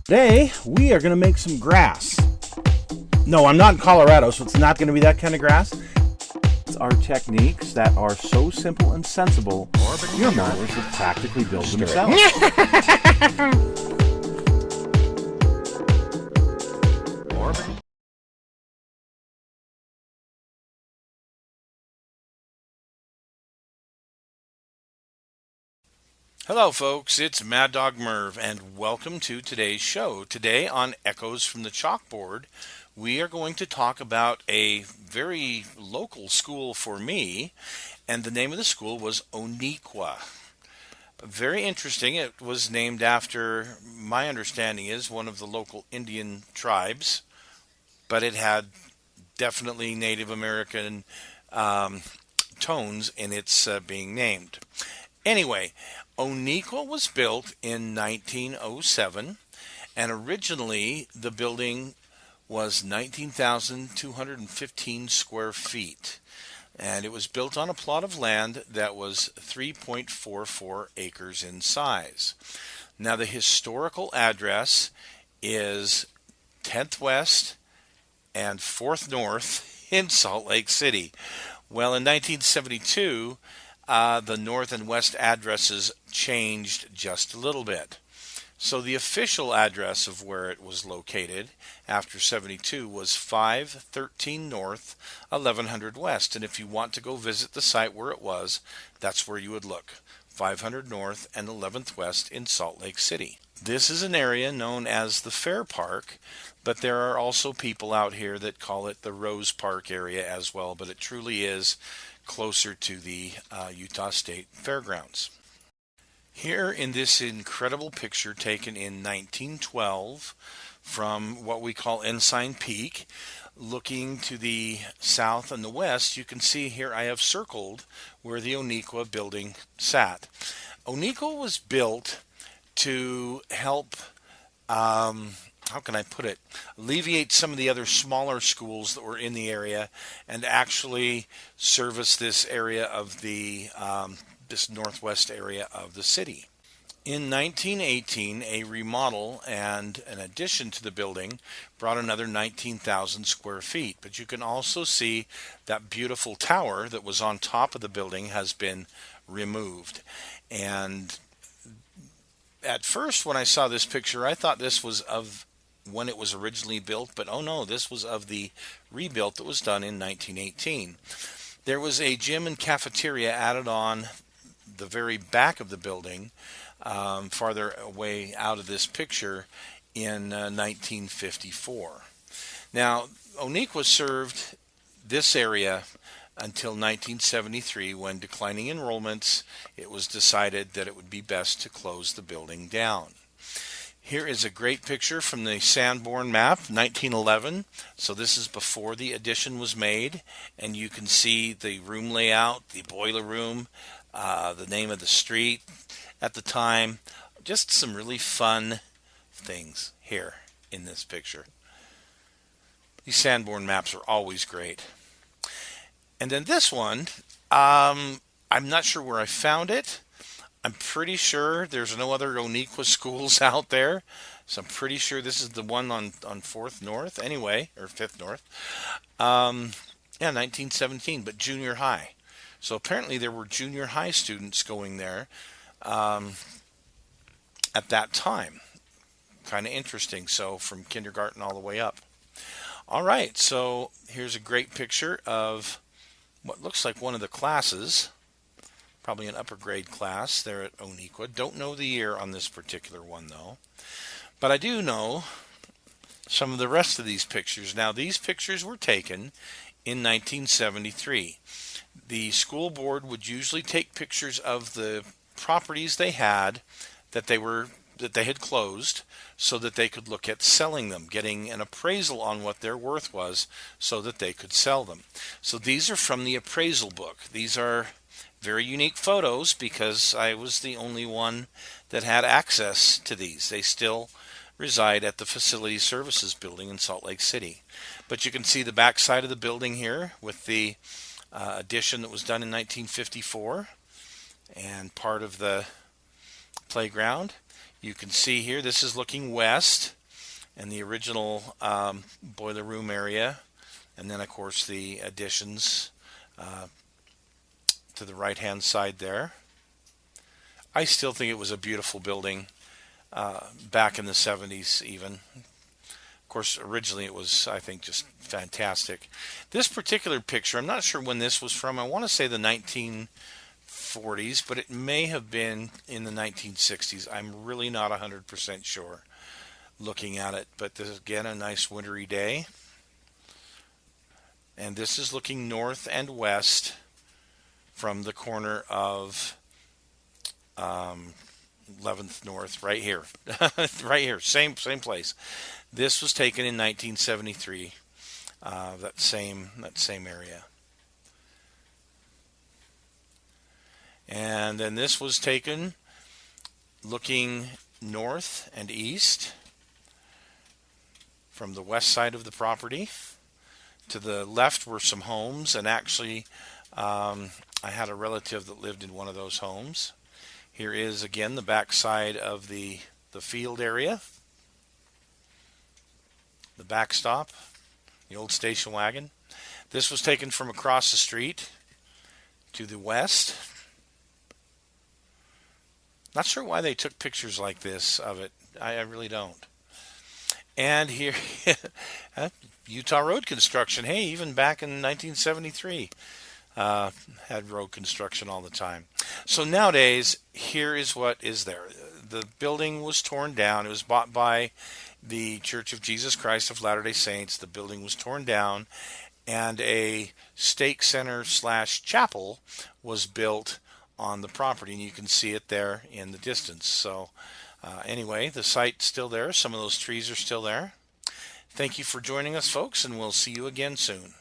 Today, we are going to make some grass. No, I'm not in Colorado, so it's not going to be that kind of grass. It's our techniques that are so simple and sensible, your mothers have practically built themselves. Hello, folks. It's Mad Dog Merv, and welcome to today's show. Today on Echoes from the Chalkboard, we are going to talk about a very local school for me, and the name of the school was Onequa. Very interesting. It was named after, my understanding is, one of the local Indian tribes, but it had definitely Native American um, tones in its being named. Anyway, Onequa was built in 1907, and originally the building was 19,215 square feet. And it was built on a plot of land that was 3.44 acres in size. Now, the historical address is 10th West and 4th North in Salt Lake City. Well, in 1972, the north and west addresses changed just a little bit. So the official address of where it was located after 72 was 513 North, 1100 West. And if you want to go visit the site where it was, that's where you would look. 500 North and 11th West in Salt Lake City. This is an area known as the Fair Park, but there are also people out here that call it the Rose Park area as well, but it truly is closer to the Utah State Fairgrounds. Here in this incredible picture taken in 1912 from what we call Ensign Peak, looking to the south and the west, you can see here I have circled where the Onequa building sat. Onequa was built to help how can I put it, alleviate some of the other smaller schools that were in the area and actually service this area of the this northwest area of the city. In 1918, a remodel and an addition to the building brought another 19,000 square feet. But you can also see that beautiful tower that was on top of the building has been removed. And at first, when I saw this picture, I thought this was of when it was originally built, but oh no, this was of the rebuilt that was done in 1918. There was a gym and cafeteria added on the very back of the building, farther away out of this picture, in 1954. Now, Onequa served this area until 1973, when declining enrollments, it was decided that it would be best to close the building down. Here is a great picture from the Sanborn map, 1911. So this is before the addition was made, and you can see the room layout, the boiler room, the name of the street at the time. Just some really fun things here in this picture. These Sanborn maps are always great. And then this one, I'm not sure where I found it. I'm pretty sure there's no other Onequa schools out there. So I'm pretty sure this is the one on 4th North anyway, or 5th North. Yeah, 1917, but junior high. So apparently there were junior high students going there at that time. Kind of interesting. So from kindergarten all the way up. All right, so here's a great picture of what looks like one of the classes. Probably an upper grade class there at Onequa. Don't know the year on this particular one though. But I do know some of the rest of these pictures. Now, these pictures were taken in 1973. The school board would usually take pictures of the properties they had that they had closed, so that they could look at selling them, getting an appraisal on what their worth was so that they could sell them. So these are from the appraisal book. These are very unique photos because I was the only one that had access to these. They still reside at the Facility Services building in Salt Lake City. But you can see the back side of the building here with the addition that was done in 1954 and part of the playground. You can see here, this is looking west. and the original boiler room area, and then of course the additions to the right hand side there. I still think it was a beautiful building back in the 70s even. Of course, originally it was, I think, just fantastic. This particular picture, I'm not sure when this was from. I want to say the 1940s, but it may have been in the 1960s. I'm really not 100% sure looking at it. But this is, again, a nice wintry day. And this is looking north and west from the corner of 11th North, right here. Right here, same place. This was taken in 1973, that same area. And then this was taken looking north and east from the west side of the property. To the left were some homes, and actually I had a relative that lived in one of those homes. Here is again the back side of the field area, the backstop, the old station wagon. This was taken from across the street to the west. Not sure why they took pictures like this of it. I really don't. And here, Utah road construction. Hey, even back in 1973, had road construction all the time. So nowadays, here is what is there. The building was torn down. It was bought by the Church of Jesus Christ of Latter-day Saints. The building was torn down, and a stake center / chapel was built on the property, and you can see it there in the distance. So anyway, the site's still there. Some of those trees are still there. Thank you for joining us, folks, and we'll see you again soon.